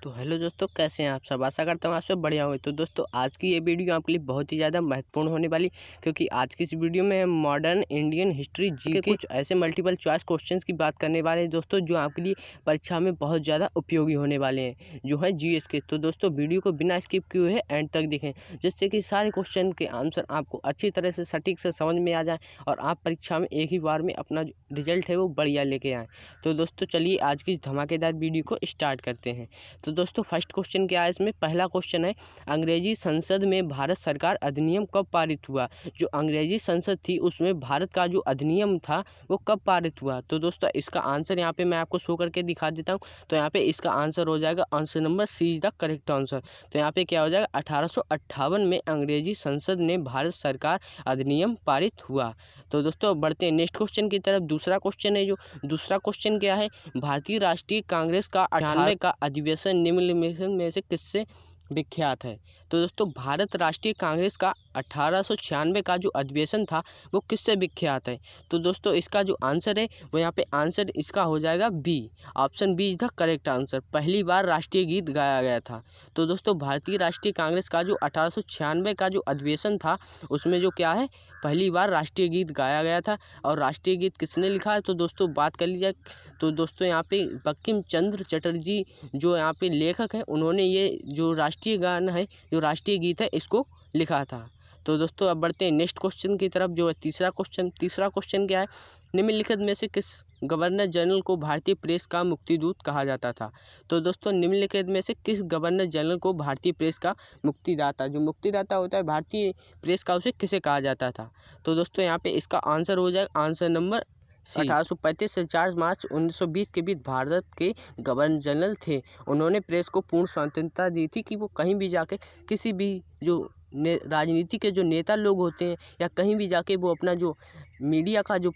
तो हेलो दोस्तों, कैसे हैं आप सब। आशा करता हूँ आप सब बढ़िया होंगे। तो दोस्तों, आज की ये वीडियो आपके लिए बहुत ही ज़्यादा महत्वपूर्ण होने वाली, क्योंकि आज की इस वीडियो में हम मॉडर्न इंडियन हिस्ट्री जी के कुछ ऐसे मल्टीपल चॉइस क्वेश्चंस की बात करने वाले हैं दोस्तों, जो आपके लिए परीक्षा में बहुत ज़्यादा उपयोगी होने वाले हैं, जो है जीएस के। तो दोस्तों, वीडियो को बिना स्किप किए हुए एंड तक देखें, जिससे कि सारे क्वेश्चन के आंसर आपको अच्छी तरह से सटीक से समझ में आ जाए और आप परीक्षा में एक ही बार में अपना रिजल्ट है वो बढ़िया लेके आएँ। तो दोस्तों, चलिए आज की इस धमाकेदार वीडियो को स्टार्ट करते हैं। तो दोस्तों, फर्स्ट क्वेश्चन क्या है इसमें। पहला क्वेश्चन है, अंग्रेजी संसद में भारत सरकार अधिनियम कब पारित हुआ। जो अंग्रेजी संसद थी उसमें भारत का जो अधिनियम था वो कब पारित हुआ। तो दोस्तों, इसका आंसर यहाँ पे मैं आपको शो करके दिखा देता हूँ। तो यहाँ पे इसका आंसर हो जाएगा, answer number C is the correct answer. तो यहाँ पे क्या हो जाएगा, 1858 में अंग्रेजी संसद ने भारत सरकार अधिनियम पारित हुआ। तो दोस्तों, बढ़ते हैं नेक्स्ट क्वेश्चन की तरफ। दूसरा क्वेश्चन है, जो दूसरा क्वेश्चन क्या है, भारतीय राष्ट्रीय कांग्रेस का 98 का अधिवेशन निम्नलिखित में से किससे विख्यात है। तो दोस्तों, भारत राष्ट्रीय कांग्रेस का 1896 का जो अधिवेशन था वो किससे विख्यात है। तो दोस्तों, इसका जो आंसर है वो यहाँ पे आंसर इसका हो जाएगा B, option B is the correct answer. पहली बार राष्ट्रीय गीत गाया गया था। तो दोस्तों, भारतीय राष्ट्रीय कांग्रेस का जो 1896 का जो अधिवेशन था उसमें जो क्या है, पहली बार राष्ट्रीय गीत गाया गया था। और राष्ट्रीय गीत किसने लिखा है, तो दोस्तों बात कर ली जाए तो दोस्तों यहाँ पे बंकिम चंद्र चटर्जी जो यहाँ पे लेखक है, उन्होंने ये जो राष्ट्रीय गान है, जो राष्ट्रीय गीत है, इसको लिखा था। तो दोस्तों, अब बढ़ते हैं नेक्स्ट क्वेश्चन की तरफ, जो है तीसरा क्वेश्चन। तीसरा क्वेश्चन क्या है, निम्नलिखित में से किस गवर्नर जनरल को भारतीय प्रेस का मुक्तिदूत कहा जाता था। तो दोस्तों, निम्नलिखित में से किस गवर्नर जनरल को भारतीय प्रेस का मुक्तिदाता, जो मुक्तिदाता होता है भारतीय प्रेस का, उसे किसे कहा जाता था। तो दोस्तों, यहाँ पे इसका आंसर हो जाएगा आंसर नंबर 1835 से 4 मार्च 1920 के बीच भारत के गवर्नर जनरल थे। उन्होंने प्रेस को पूर्ण स्वतंत्रता दी थी कि वो कहीं भी जाके किसी भी जो राजनीति के जो नेता लोग होते हैं या कहीं भी जाके वो अपना जो मीडिया का जो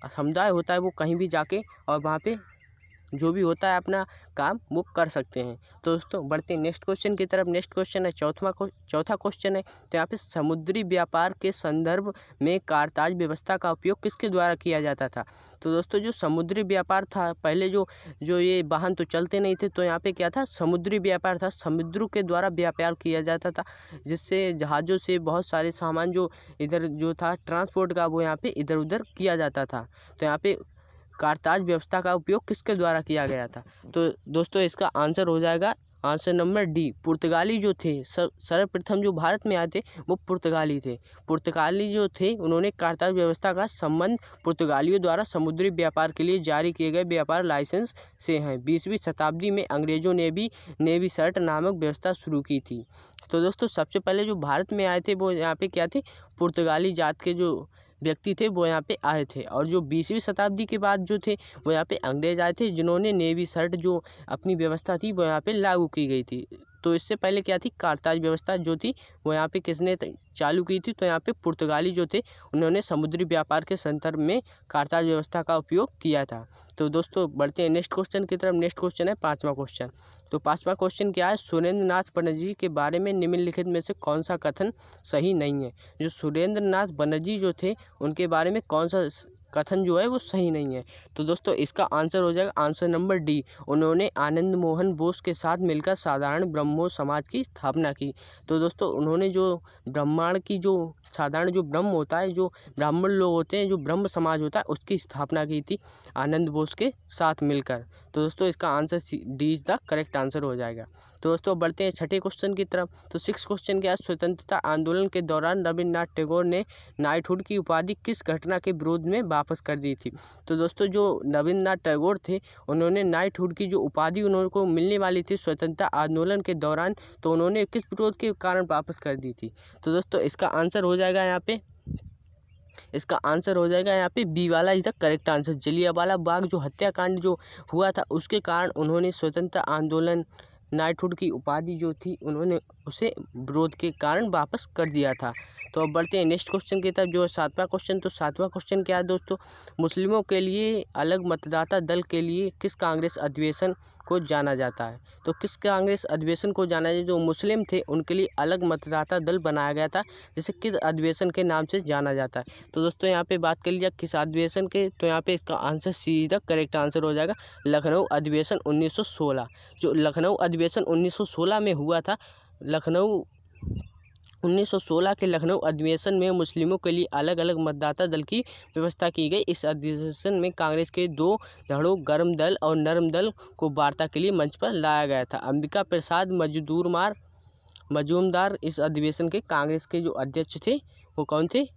समुदाय होता है वो कहीं भी जाके और वहाँ पे जो भी होता है अपना काम वो कर सकते हैं। तो दोस्तों, बढ़ते हैं नेक्स्ट क्वेश्चन की तरफ। नेक्स्ट क्वेश्चन है चौथा क्वेश्चन है, तो यहाँ पे समुद्री व्यापार के संदर्भ में कारताज व्यवस्था का उपयोग किसके द्वारा किया जाता था। तो दोस्तों, जो समुद्री व्यापार था, पहले जो ये वाहन तो चलते नहीं थे, तो यहाँ पे क्या था, समुद्री व्यापार था। समुद्रों के द्वारा व्यापार किया जाता था, जिससे जहाज़ों से बहुत सारे सामान जो इधर जो था ट्रांसपोर्ट का, वो यहाँ पे इधर उधर किया जाता था। तो यहाँ पे कारताज व्यवस्था का उपयोग किसके द्वारा किया गया था। तो दोस्तों, इसका आंसर हो जाएगा आंसर नंबर डी, पुर्तगाली जो थे। सर्वप्रथम जो भारत में आए थे वो पुर्तगाली थे। पुर्तगाली जो थे उन्होंने कारताज व्यवस्था का संबंध पुर्तगालियों द्वारा समुद्री व्यापार के लिए जारी किए गए व्यापार लाइसेंस से हैं। 20वीं शताब्दी में अंग्रेजों ने भी नेवी सर्ट नामक व्यवस्था शुरू की थी। तो दोस्तों, सबसे पहले जो भारत में आए थे वो यहाँ पे क्या थे, पुर्तगाली जात के जो व्यक्ति थे वो यहाँ पे आए थे। और जो 20वीं शताब्दी के बाद जो थे वो यहाँ पे अंग्रेज आए थे, जिन्होंने नेवी सर्ट जो अपनी व्यवस्था थी वो यहाँ पे लागू की गई थी। तो इससे पहले क्या थी, कारताज व्यवस्था जो थी वो यहाँ पे किसने चालू की थी, तो यहाँ पे पुर्तगाली जो थे उन्होंने समुद्री व्यापार के संदर्भ में कारताज व्यवस्था का उपयोग किया था। तो दोस्तों, बढ़ते हैं नेक्स्ट क्वेश्चन की तरफ। नेक्स्ट क्वेश्चन है पाँचवा क्वेश्चन। तो पाँचवा क्वेश्चन क्या है, सुरेंद्र नाथ बनर्जी के बारे में निम्नलिखित में से कौन सा कथन सही नहीं है। जो सुरेंद्र नाथ बनर्जी जो थे उनके बारे में कौन सा कथन जो है वो सही नहीं है। तो दोस्तों, इसका आंसर हो जाएगा आंसर नंबर डी, उन्होंने आनंद मोहन बोस के साथ मिलकर साधारण ब्रह्मो समाज की स्थापना की। तो दोस्तों, उन्होंने जो ब्रह्मांड की जो साधारण जो ब्रह्म होता है, जो ब्राह्मण लोग होते हैं, जो ब्रह्म समाज होता है, उसकी स्थापना की थी आनंद बोस के साथ मिलकर। तो दोस्तों, इसका answer D is the correct answer हो जाएगा। तो दोस्तों, बढ़ते हैं छठे क्वेश्चन की तरफ। तो सिक्स क्वेश्चन क्या है, स्वतंत्रता आंदोलन के दौरान रविन्द्रनाथ टैगोर ने नाइटहुड की उपाधि किस घटना के विरोध में वापस कर दी थी। तो दोस्तों, जो रविन्द्रनाथ टैगोर थे उन्होंने नाइटहुड की जो उपाधि उनको मिलने वाली थी स्वतंत्रता आंदोलन के दौरान, तो उन्होंने किस विरोध के कारण वापस कर दी थी। तो दोस्तों, इसका आंसर हो जाएगा यहाँ पे, इसका आंसर हो जाएगा यहाँ पे बी वाला is the correct answer. Jallianwala Bagh जो हत्याकांड जो हुआ था उसके कारण उन्होंने स्वतंत्रता आंदोलन नाइटहुड की उपाधि जो थी उन्होंने उसे विरोध के कारण वापस कर दिया था। तो अब बढ़ते हैं नेक्स्ट क्वेश्चन की तरफ, जो है सातवां क्वेश्चन। तो सातवां क्वेश्चन क्या है दोस्तों, मुस्लिमों के लिए अलग मतदाता दल के लिए किस कांग्रेस अधिवेशन को जाना जाता है? तो किस कांग्रेस अधिवेशन को जाना जाता है? जो मुस्लिम थे उनके लिए अलग मतदाता दल बनाया गया था, जिसे किस अधिवेशन के नाम से जाना जाता है? तो दोस्तों यहाँ पे बात कर लीजिए किस अधिवेशन के, तो यहाँ पे इसका आंसर सीधा करेक्ट आंसर हो जाएगा लखनऊ अधिवेशन 1916। जो लखनऊ अधिवेशन 1916 में हुआ था, लखनऊ 1916 के लखनऊ अधिवेशन में मुस्लिमों के लिए अलग अलग मतदाता दल की व्यवस्था की गई। इस अधिवेशन में कांग्रेस के दो धड़ों गर्म दल और नरम दल को वार्ता के लिए मंच पर लाया गया था। अंबिका प्रसाद मजूमदार इस अधिवेशन के कांग्रेस के जो अध्यक्ष थे वो कौन थे?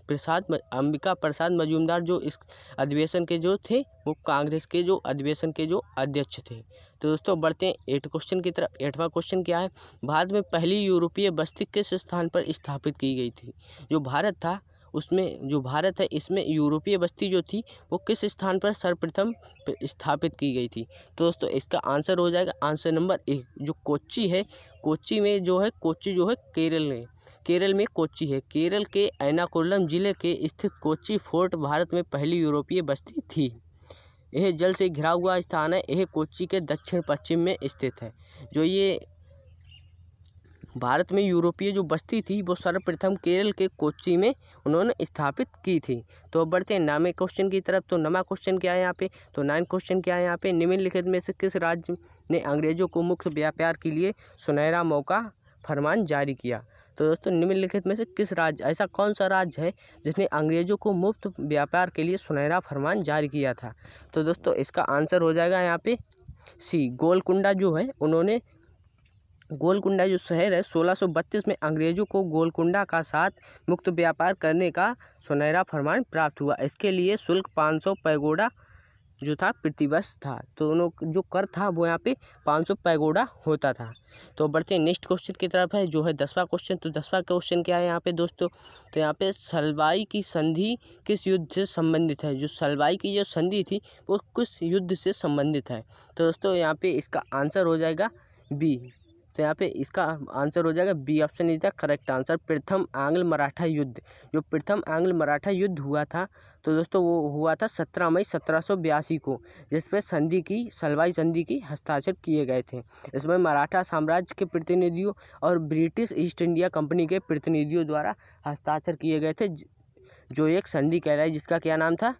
अंबिका प्रसाद मजूमदार जो इस अधिवेशन के जो थे वो कांग्रेस के जो अधिवेशन के जो अध्यक्ष थे। तो दोस्तों बढ़ते हैं 8 क्वेश्चन की तरफ। 8वां क्वेश्चन क्या है? भारत में पहली यूरोपीय बस्ती किस स्थान पर स्थापित की गई थी? जो भारत था उसमें, जो भारत है इसमें यूरोपीय बस्ती जो थी वो किस स्थान पर सर्वप्रथम स्थापित की गई थी? तो दोस्तों इसका आंसर हो जाएगा आंसर नंबर 1 जो कोच्चि है। कोच्चि में जो है, कोच्चि जो है केरल में कोच्चि है। केरल के एर्नाकुलम जिले के स्थित कोच्चि फोर्ट भारत में पहली यूरोपीय बस्ती थी। यह जल से घिरा हुआ स्थान है। यह कोच्चि के दक्षिण पश्चिम में स्थित है। जो ये भारत में यूरोपीय जो बस्ती थी वो सर्वप्रथम केरल के कोच्चि में उन्होंने स्थापित की थी। तो अब बढ़ते हैं 9वें क्वेश्चन की तरफ। तो 9वां क्वेश्चन क्या है यहाँ पे? तो 9 क्वेश्चन क्या है यहाँ पे? निम्नलिखित में से किस राज्य ने अंग्रेजों को मुक्त व्यापार के लिए सुनहरा मौका फरमान जारी किया? तो दोस्तों निम्नलिखित में से किस राज्य, ऐसा कौन सा राज्य है जिसने अंग्रेजों को मुफ्त व्यापार के लिए सुनहरा फरमान जारी किया था? तो दोस्तों इसका आंसर हो जाएगा यहाँ पे सी, गोलकुंडा जो है उन्होंने, गोलकुंडा जो शहर है 1632 में अंग्रेजों को गोलकुंडा का साथ मुक्त व्यापार करने का सुनहरा फरमान प्राप्त हुआ। इसके लिए शुल्क 500 पैगोडा जो था प्रतिवर्ष था। तो उन्होंने जो कर था वो यहाँ पे 500 पैगोडा होता था। तो बढ़ते हैं नेक्स्ट क्वेश्चन की तरफ है जो है 10वां क्वेश्चन। तो 10वां क्वेश्चन क्या है यहाँ पे दोस्तों? तो यहाँ पे सलवाई की संधि किस युद्ध से संबंधित है? जो सलवाई की जो संधि थी वो किस युद्ध से संबंधित है? तो दोस्तों यहाँ पे इसका आंसर हो जाएगा बी। तो यहाँ पे इसका आंसर हो जाएगा B option is the correct answer, प्रथम आंग्ल मराठा युद्ध। जो प्रथम आंग्ल मराठा युद्ध हुआ था तो दोस्तों वो हुआ था 17 मई 1782 को, जिसमें सलवाई संधि की हस्ताक्षर किए गए थे। इसमें मराठा साम्राज्य के प्रतिनिधियों और ब्रिटिश ईस्ट इंडिया कंपनी के प्रतिनिधियों द्वारा हस्ताक्षर किए गए थे, जो एक संधि कहलाई, जिसका क्या नाम था?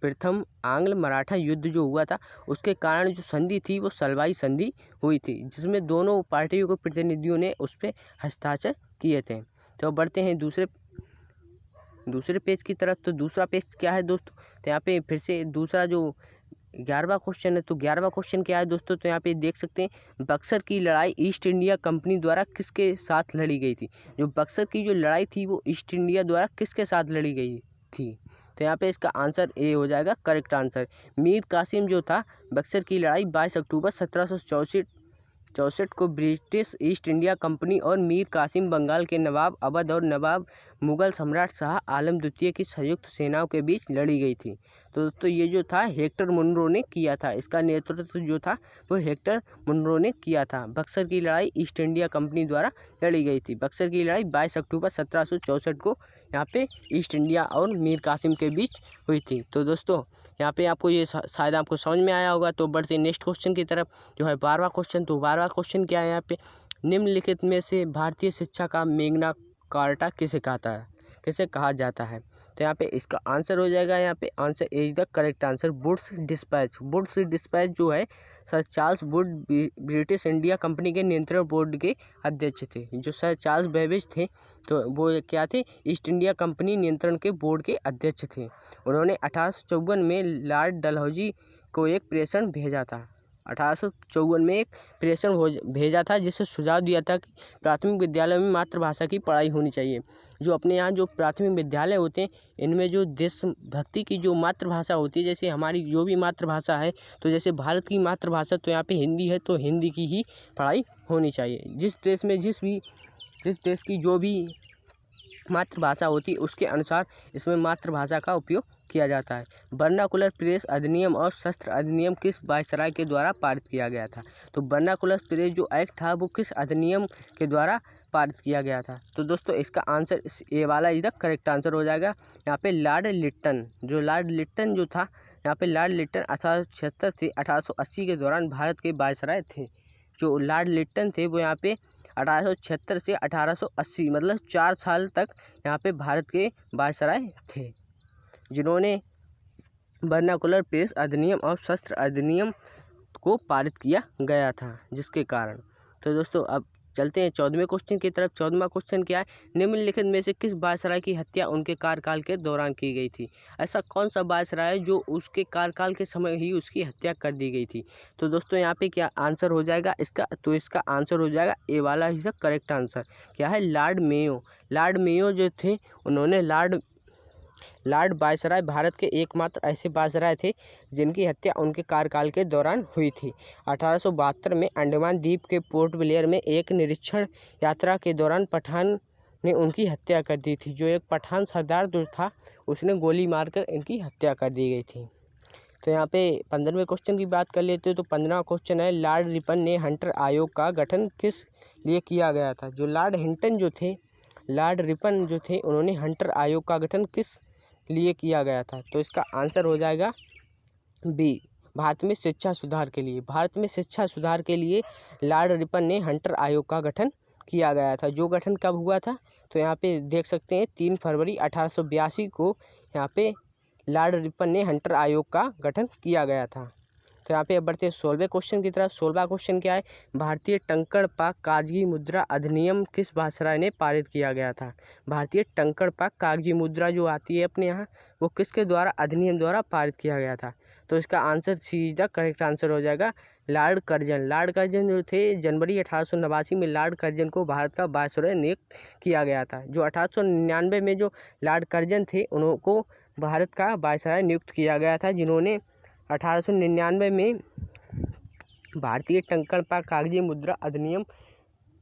प्रथम आंग्ल मराठा युद्ध जो हुआ था उसके कारण जो संधि थी वो सलवाई संधि हुई थी, जिसमें दोनों पार्टियों के प्रतिनिधियों ने उस पर हस्ताक्षर किए थे। तो बढ़ते हैं दूसरे पेज की तरफ। तो दूसरा पेज क्या है दोस्तों? तो यहाँ पे फिर से दूसरा जो 11वां क्वेश्चन है। तो 11वां क्वेश्चन क्या है दोस्तों? तो यहाँ पे देख सकते हैं बक्सर की लड़ाई ईस्ट इंडिया कंपनी द्वारा किसके साथ लड़ी गई थी? जो बक्सर की जो लड़ाई थी वो ईस्ट इंडिया द्वारा किसके साथ लड़ी गई थी? तो यहाँ पे इसका आंसर ए हो जाएगा करेक्ट आंसर। मीर कासिम जो था, बक्सर की लड़ाई 22 अक्टूबर 1764 को ब्रिटिश ईस्ट इंडिया कंपनी और मीर कासिम बंगाल के नवाब अवध और नवाब मुगल सम्राट शाह आलम द्वितीय की संयुक्त सेनाओं के बीच लड़ी गई थी। तो दोस्तों ये जो था हेक्टर मुनरो ने किया था, इसका नेतृत्व जो था वो हेक्टर मुनरो ने किया था। बक्सर की लड़ाई ईस्ट इंडिया कंपनी द्वारा लड़ी गई थी। बक्सर की लड़ाई 22 अक्टूबर 1764 को यहाँ पे ईस्ट इंडिया और मीर कासिम के बीच हुई थी। तो दोस्तों यहाँ पे आपको ये शायद आपको समझ में आया होगा। तो बढ़ते नेक्स्ट क्वेश्चन की तरफ जो है 12वां क्वेश्चन। तो 12वां क्वेश्चन क्या है यहाँ पे? निम्नलिखित में से भारतीय शिक्षा का मैग्ना कार्टा किसे कहा जाता है? तो यहाँ पे इसका आंसर हो जाएगा, यहाँ पे answer is the correct answer, Wood's despatch जो है sir Charles Wood British India company के नियंत्रण बोर्ड के अध्यक्ष थे। जो सर चार्ल्स बेबेज थे तो वो क्या थे? ईस्ट इंडिया कंपनी नियंत्रण के बोर्ड के अध्यक्ष थे। उन्होंने 1854 में लॉर्ड डलहौजी को एक प्रेषण भेजा था। 1854 में एक प्रेषण भेजा था जिससे सुझाव दिया था कि प्राथमिक विद्यालय में मातृभाषा की पढ़ाई होनी चाहिए। जो अपने यहाँ जो प्राथमिक विद्यालय होते हैं इनमें जो देशभक्ति की जो मातृभाषा होती है, जैसे हमारी जो भी मातृभाषा है, तो जैसे भारत की मातृभाषा तो यहाँ पे हिंदी है, तो हिंदी की ही पढ़ाई होनी चाहिए। जिस देश की जो भी मातृभाषा होती है उसके अनुसार इसमें मातृभाषा का उपयोग किया जाता है। वर्नाकुलर प्रेस अधिनियम और शस्त्र अधिनियम किस वायसराय के द्वारा पारित किया गया था? तो वर्नाकुलर प्रेस जो एक्ट था वो किस अधिनियम के द्वारा पारित किया गया था? तो दोस्तों इसका आंसर ए वाला इधर करेक्ट आंसर हो जाएगा। यहाँ पे लॉर्ड लिट्टन जो था यहाँ पे लॉर्ड लिटन 1876 से 1880 के दौरान भारत के वायसराय थे। जो लॉर्ड लिटन थे वो यहाँ पे 1876 से 1880 मतलब 4 साल तक यहाँ पे भारत के वायसराय थे, जिन्होंने वर्नाकुलर प्रेस अधिनियम और शस्त्र अधिनियम को पारित किया गया था, जिसके कारण। तो दोस्तों अब चलते हैं 14वें क्वेश्चन की तरफ। 14वां क्वेश्चन क्या है, निम्नलिखित में से किस वायसराय की हत्या उनके कार्यकाल के दौरान की गई थी? ऐसा कौन सा वायसराय है जो उसके कार्यकाल के समय ही उसकी हत्या कर दी गई थी? तो दोस्तों यहाँ पे क्या आंसर हो जाएगा इसका? तो इसका आंसर हो जाएगा ए वाला ही करेक्ट आंसर। क्या है? Lord Mayo. लॉर्ड मेयो जो थे उन्होंने लॉर्ड वायसराय भारत के एकमात्र ऐसे वायसराय थे जिनकी हत्या उनके कार्यकाल के दौरान हुई थी। 1872 में अंडमान द्वीप के पोर्ट ब्लेयर में एक निरीक्षण यात्रा के दौरान पठान ने उनकी हत्या कर दी थी। जो एक पठान सरदार जो था उसने गोली मारकर इनकी हत्या कर दी गई थी। तो यहाँ पे 15वें क्वेश्चन की बात कर लेते हैं। तो 15वां क्वेश्चन है, लॉर्ड रिपन ने हंटर आयोग का गठन किस लिए किया गया था? जो लॉर्ड रिपन जो थे उन्होंने हंटर आयोग का गठन किस लिए किया गया था? तो इसका आंसर हो जाएगा बी, भारत में शिक्षा सुधार के लिए। भारत में शिक्षा सुधार के लिए लॉर्ड रिपन ने हंटर आयोग का गठन किया गया था। जो गठन कब हुआ था? तो यहाँ पे देख सकते हैं 3 फरवरी 1882 को यहाँ पे लॉर्ड रिपन ने हंटर आयोग का गठन किया गया था। तो यहाँ पे अब बढ़ते हैं 16वें क्वेश्चन की तरफ। 16वां क्वेश्चन क्या है, भारतीय टंकण पाक कागजी मुद्रा अधिनियम किस वायसराय ने पारित किया गया था? भारतीय टंकण पाक कागजी मुद्रा जो आती है अपने यहाँ, वो किसके द्वारा अधिनियम द्वारा पारित किया गया था? तो इसका answer C is the correct answer हो जाएगा, लॉर्ड कर्जन। लॉर्ड कर्जन जो थे जनवरी 1889 में लॉर्ड कर्जन को भारत का वायसराय नियुक्त किया गया था। जो 1899 में जो लॉर्ड कर्जन थे उनको भारत का वायसराय नियुक्त किया गया था, जिन्होंने 1899 में भारतीय टंकण पाक कागजी मुद्रा अधिनियम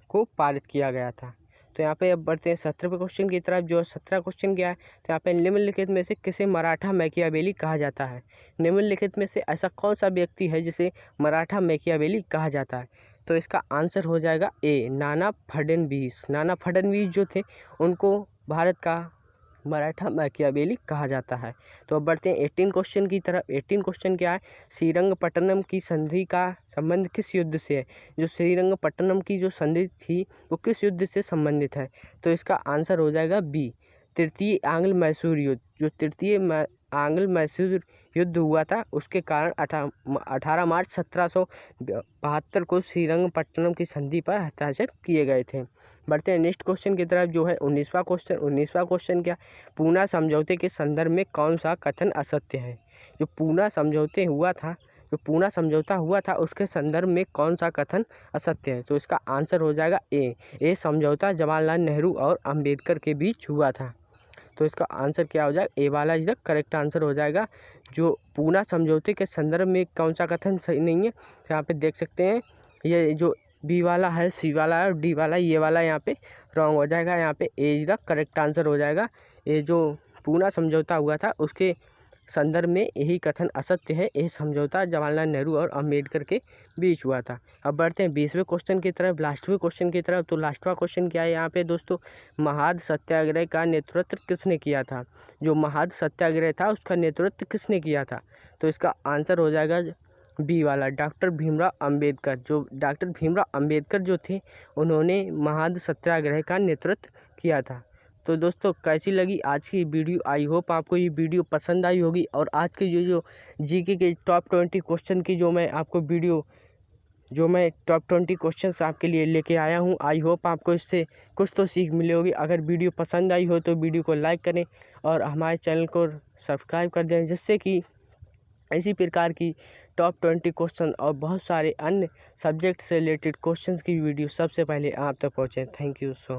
को पारित किया गया था। तो यहाँ पे अब बढ़ते हैं 17वें क्वेश्चन की तरफ। जो 17 क्वेश्चन क्या है, तो यहाँ पे निम्नलिखित में से किसे मराठा मैकियावेली कहा जाता है? निम्नलिखित में से ऐसा कौन सा व्यक्ति है जिसे मराठा मैकियावेली कहा जाता है? तो इसका आंसर हो जाएगा ए, नाना फडणवीस। नाना फडणवीस जो थे उनको भारत का मराठा मैकियावेली कहा जाता है। तो अब बढ़ते हैं 18 क्वेश्चन की तरफ। 18 क्वेश्चन क्या है, श्रीरंगपट्टनम की संधि का संबंध किस युद्ध से है? जो श्रीरंगपट्टनम की जो संधि थी वो किस युद्ध से संबंधित है? तो इसका आंसर हो जाएगा बी, तृतीय आंग्ल मैसूर युद्ध। जो तृतीय आंग्ल मैसूर युद्ध हुआ था उसके कारण 18 मार्च 1772 को श्रीरंगपट्टनम की संधि पर हस्ताक्षर किए गए थे। बढ़ते हैं नेक्स्ट क्वेश्चन की तरफ, जो है 19वां क्वेश्चन। 19वां क्वेश्चन क्या, पूना समझौते के संदर्भ में कौन सा कथन असत्य है? जो पूना समझौता हुआ था उसके संदर्भ में कौन सा कथन असत्य है? तो इसका आंसर हो जाएगा ए समझौता जवाहरलाल नेहरू और अंबेडकर के बीच हुआ था। तो इसका आंसर क्या हो जाएगा? ए वाला इज द करेक्ट आंसर हो जाएगा। जो पूना समझौते के संदर्भ में कौन सा कथन सही नहीं है, तो यहाँ पे देख सकते हैं ये जो बी वाला है, सी वाला है और डी वाला, ये वाला यहाँ पे रॉन्ग हो जाएगा। यहाँ पे ए इज द करेक्ट आंसर हो जाएगा। ये जो पूना समझौता हुआ था उसके संदर्भ में यही कथन असत्य है। यह समझौता जवाहरलाल नेहरू और अंबेडकर के बीच हुआ था। अब बढ़ते हैं 20वें क्वेश्चन की तरफ, लास्टवें क्वेश्चन की तरफ। तो लास्टवा क्वेश्चन क्या है यहाँ पे दोस्तों, महाद सत्याग्रह का नेतृत्व किसने किया था? जो महाद सत्याग्रह था उसका नेतृत्व किसने किया था? तो इसका आंसर हो जाएगा बी वाला, डॉक्टर भीमराव अंबेडकर। जो डॉक्टर भीमराव अंबेडकर जो थे उन्होंने महाद सत्याग्रह का नेतृत्व किया था। तो दोस्तों कैसी लगी आज की वीडियो? आई होप आपको ये वीडियो पसंद आई होगी। और आज की जो जीके के टॉप 20 क्वेश्चन की जो मैं टॉप 20 क्वेश्चंस आपके लिए लेके आया हूँ, आई होप आपको इससे कुछ तो सीख मिली होगी। अगर वीडियो पसंद आई हो तो वीडियो को लाइक करें और हमारे चैनल को सब्सक्राइब कर दें, जिससे कि इसी प्रकार की टॉप 20 क्वेश्चन और बहुत सारे अन्य सब्जेक्ट से रिलेटेड क्वेश्चंस की वीडियो सबसे पहले आप तक पहुँचे। Thank you so much.